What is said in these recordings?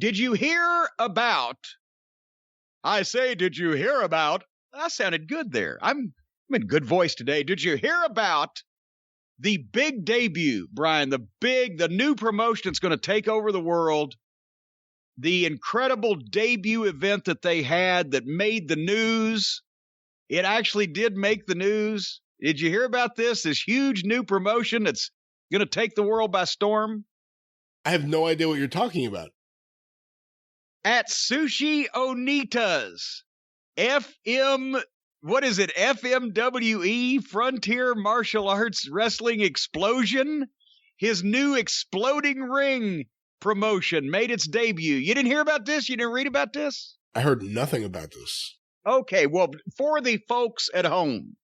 Did you hear about? I say, did you hear about? That sounded good there. I'm in good voice today. Did you hear about the big debut, Brian? The new promotion that's going to take over the world. The incredible debut event that they had that made the news. It actually did make the news. Did you hear about this? This huge new promotion that's going to take the world by storm? I have no idea what you're talking about. At Sushi Onita's FMW-E Frontier Martial Arts Wrestling Explosion, his new Exploding Ring promotion made its debut. You didn't hear about this? You didn't read about this? I heard nothing about this. Okay, well, for the folks at home,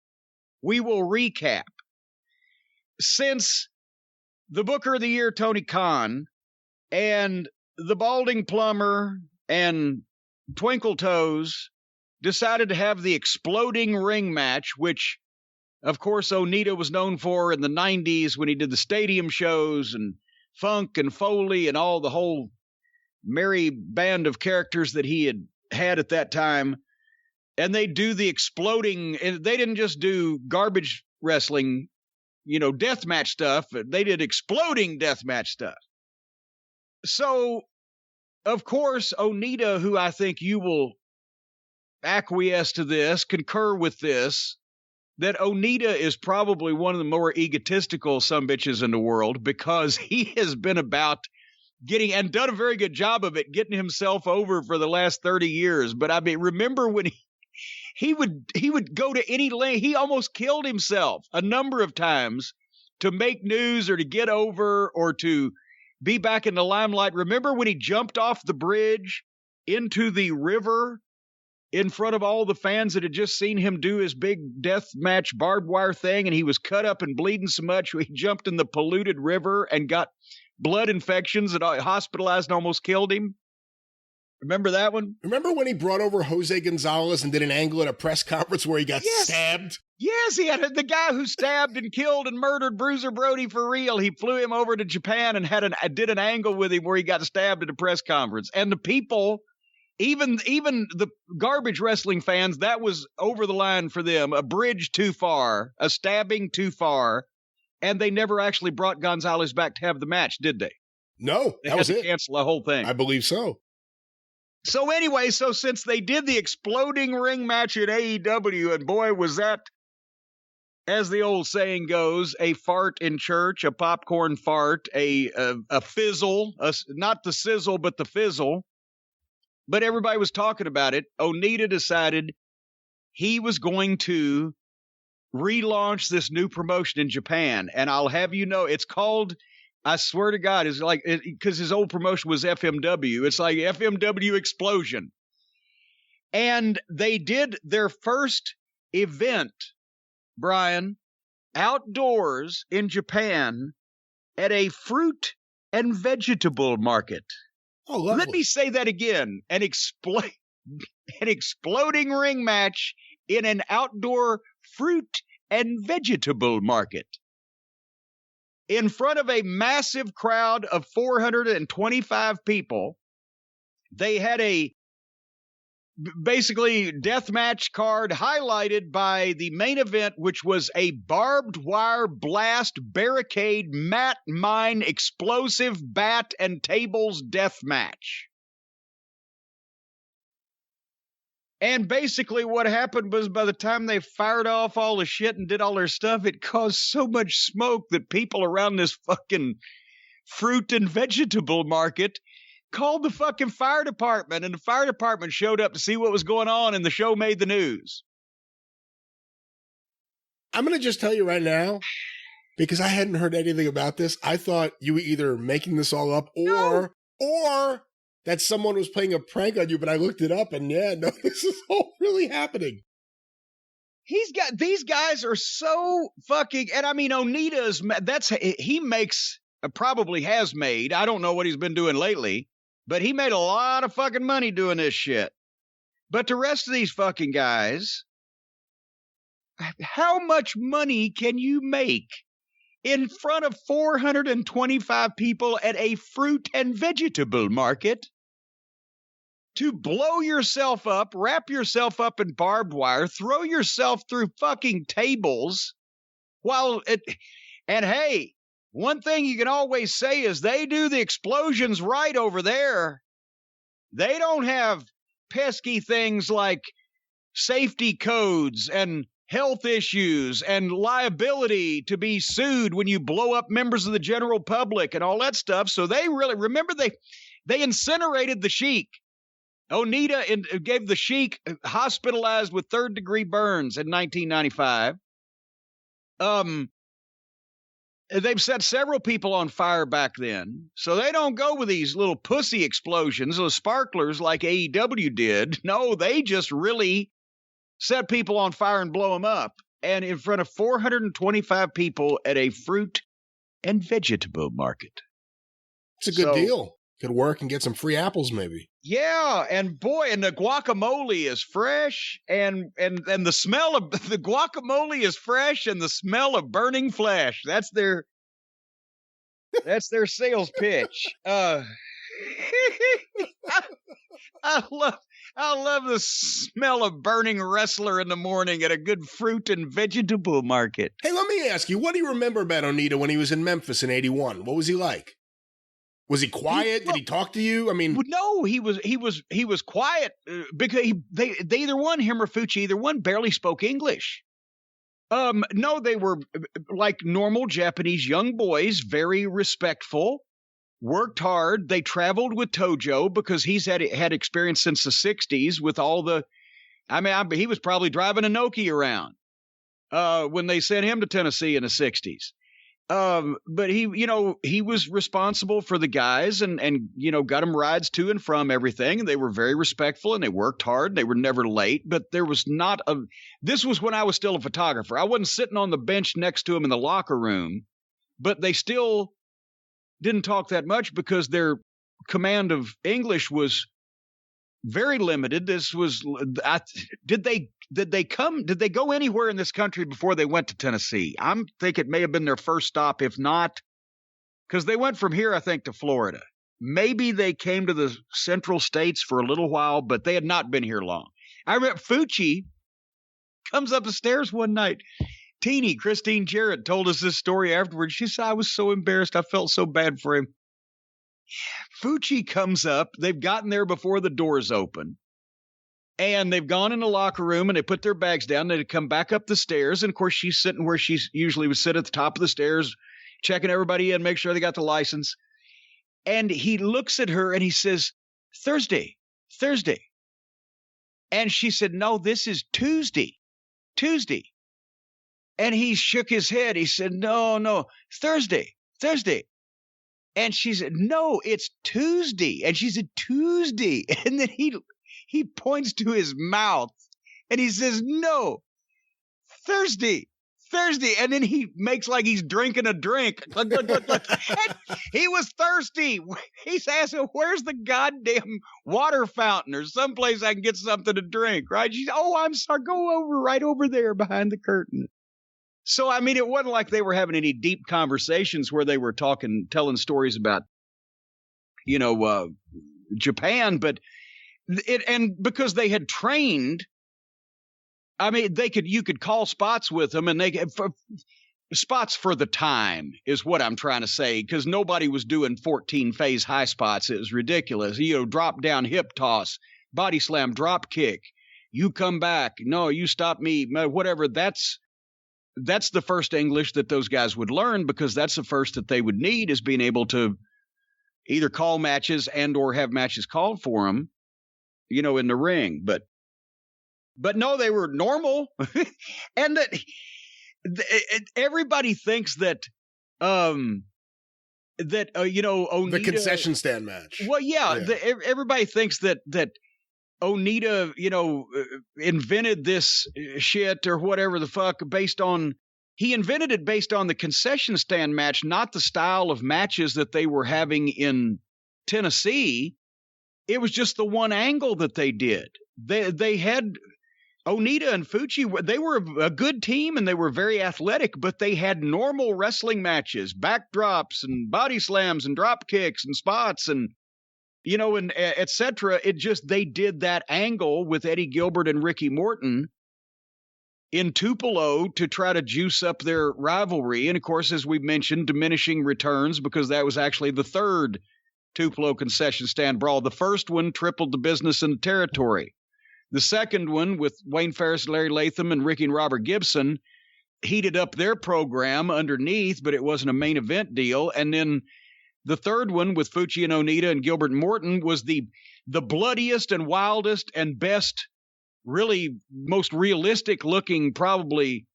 we will recap. Since the Booker of the Year, Tony Khan, and the Balding Plumber and Twinkle Toes decided to have the Exploding Ring match, which, of course, Onita was known for in the 90s when he did the stadium shows and Funk and Foley and all the whole merry band of characters that he had at that time. And they do the exploding, and they didn't just do garbage wrestling, deathmatch stuff. They did exploding deathmatch stuff. So, of course, Onita, who I think you will acquiesce to this, concur with this, that Onita is probably one of the more egotistical sumbitches in the world because he has been about getting, and done a very good job of it, getting himself over for the last 30 years. But I mean, remember when he would go to any length. He almost killed himself a number of times to make news or to get over or to be back in the limelight. Remember when he jumped off the bridge into the river in front of all the fans that had just seen him do his big death match barbed wire thing, and he was cut up and bleeding so much he jumped in the polluted river and got blood infections and hospitalized and almost killed him? Remember that one? Remember when he brought over Jose Gonzalez and did an angle at a press conference where he got stabbed? Yes, he had the guy who stabbed and killed and murdered Bruiser Brody for real. He flew him over to Japan and did an angle with him where he got stabbed at a press conference. And the people, even the garbage wrestling fans, that was over the line for them. A bridge too far, a stabbing too far, and they never actually brought Gonzalez back to have the match, did they? No, that was it. Cancel the whole thing. I believe so. So anyway, since they did the exploding ring match at AEW, and boy, was that, as the old saying goes, a fart in church, a popcorn fart, a fizzle, not the sizzle, but the fizzle. But everybody was talking about it. Onita decided he was going to relaunch this new promotion in Japan. And I'll have you know, it's called, I swear to God, it's like, because his old promotion was FMW. It's like FMW Explosion. And they did their first event, Brian, outdoors in Japan at a fruit and vegetable market. Oh, lovely. Let me say that again. An exploding ring match in an outdoor fruit and vegetable market. In front of a massive crowd of 425 people, they had a basically deathmatch card highlighted by the main event, which was a barbed wire blast barricade mat mine explosive bat and tables death match. And basically what happened was by the time they fired off all the shit and did all their stuff, it caused so much smoke that people around this fucking fruit and vegetable market called the fucking fire department, and the fire department showed up to see what was going on, and the show made the news. I'm going to just tell you right now, because I hadn't heard anything about this, I thought you were either making this all up or that someone was playing a prank on you, but I looked it up, and no, this is all really happening. These guys are so fucking, and I mean, Onita's, he makes, probably has made, I don't know what he's been doing lately, but he made a lot of fucking money doing this shit. But the rest of these fucking guys, how much money can you make in front of 425 people at a fruit and vegetable market? to blow yourself up, wrap yourself up in barbed wire, throw yourself through fucking tables and hey, one thing you can always say is they do the explosions right over there. They don't have pesky things like safety codes and health issues and liability to be sued when you blow up members of the general public and all that stuff. So they really, remember, they incinerated the Sheik. Onita gave the Sheik hospitalized with third-degree burns in 1995. They've set several people on fire back then. So they don't go with these little pussy explosions, those sparklers like AEW did. No, they just really set people on fire and blow them up. And in front of 425 people at a fruit and vegetable market. It's a good deal. Could work and get some free apples, maybe. Yeah, and boy, and the guacamole is fresh, and the smell of the guacamole is fresh, and the smell of burning flesh. That's their sales pitch. I love the smell of burning wrestler in the morning at a good fruit and vegetable market. Hey, let me ask you, what do you remember about Onita when he was in Memphis in '81? What was he like? Was he quiet? Did he talk to you? I mean, no, he was quiet because they either one, him or Fucci, either one barely spoke English. No, they were like normal Japanese young boys, very respectful, worked hard. They traveled with Tojo because he's had experience since the 60s with all the, he was probably driving a Nokia around when they sent him to Tennessee in the 60s. But he was responsible for the guys and got them rides to and from everything. And they were very respectful and they worked hard. They were never late, but this was when I was still a photographer. I wasn't sitting on the bench next to him in the locker room, but they still didn't talk that much because their command of English was very limited. This was, did they go anywhere in this country before they went to Tennessee? I think it may have been their first stop, if not, because they went from here, I think, to Florida. Maybe they came to the central states for a little while, but they had not been here long. I remember Fucci comes up the stairs one night. Christine Jarrett told us this story afterwards. She said, I was so embarrassed. I felt so bad for him. Fucci comes up. They've gotten there before the doors open. And they've gone in the locker room and they put their bags down. They come back up the stairs. And of course, she's sitting where she usually would sit at the top of the stairs, checking everybody in, make sure they got the license. And he looks at her and he says, Thursday. And she said, no, this is Tuesday. And he shook his head. He said, no, Thursday. And she said, no, it's Tuesday. And she said, Tuesday. And then he points to his mouth and he says, no, Thursday. And then he makes like he's drinking a drink. Look. He was thirsty. He's asking, where's the goddamn water fountain or someplace I can get something to drink, right? She's, I'm sorry, go over right over there behind the curtain. So, it wasn't like they were having any deep conversations where they were telling stories about, Japan, but and because they had trained, you could call spots with them and spots for the time is what I'm trying to say, because nobody was doing 14 phase high spots. It was ridiculous. Drop down hip toss, body slam, drop kick. You come back. No, you stop me, whatever. That's the first English that those guys would learn, because that's the first that they would need, is being able to either call matches and or have matches called for them, in the ring. But no, they were normal. And that everybody thinks that, Onita, the concession stand match. Well, yeah. Everybody thinks that Onita, invented this shit or whatever the fuck he invented it based on the concession stand match, not the style of matches that they were having in Tennessee. It was just the one angle that they did. They had Onita and Fucci, they were a good team and they were very athletic, but they had normal wrestling matches, backdrops and body slams and drop kicks and spots. And and et cetera. They did that angle with Eddie Gilbert and Ricky Morton in Tupelo to try to juice up their rivalry. And of course, as we mentioned, diminishing returns, because that was actually the third Tupelo concession stand brawl. The first one tripled the business in the territory. The second one, with Wayne Ferris, Larry Latham, and Ricky and Robert Gibson, heated up their program underneath, but it wasn't a main event deal. And then the third one with Fucci and Onita and Gilbert and Morton was the bloodiest and wildest and best, really most realistic looking probably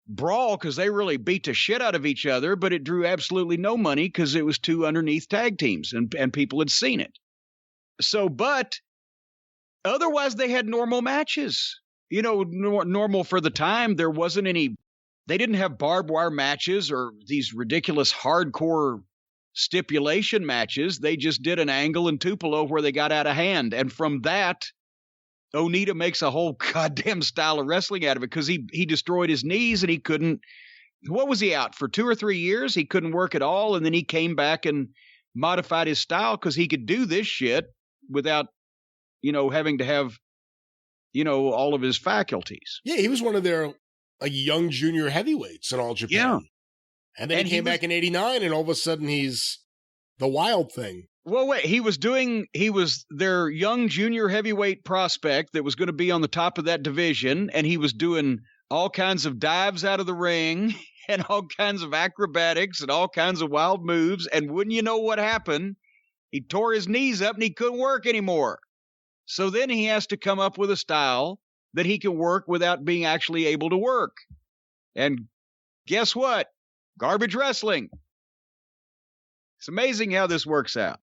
brawl, because they really beat the shit out of each other, but it drew absolutely no money because it was two underneath tag teams and people had seen it. So, but otherwise they had normal matches, normal for the time. There wasn't any, they didn't have barbed wire matches or these ridiculous hardcore stipulation matches. They just did an angle in Tupelo where they got out of hand. And from that, Onita makes a whole goddamn style of wrestling out of it, because he destroyed his knees and he couldn't, what was he out for 2 or 3 years? He couldn't work at all. And then he came back and modified his style because he could do this shit without, having to have, all of his faculties. Yeah, he was one of their young junior heavyweights in All Japan. Yeah. And then he came back in 89 and all of a sudden he's the Wild Thing. Well, wait, he was their young junior heavyweight prospect that was going to be on the top of that division, and he was doing all kinds of dives out of the ring and all kinds of acrobatics and all kinds of wild moves, and wouldn't you know what happened? He tore his knees up and he couldn't work anymore. So then he has to come up with a style that he can work without being actually able to work. And guess what? Garbage wrestling. It's amazing how this works out.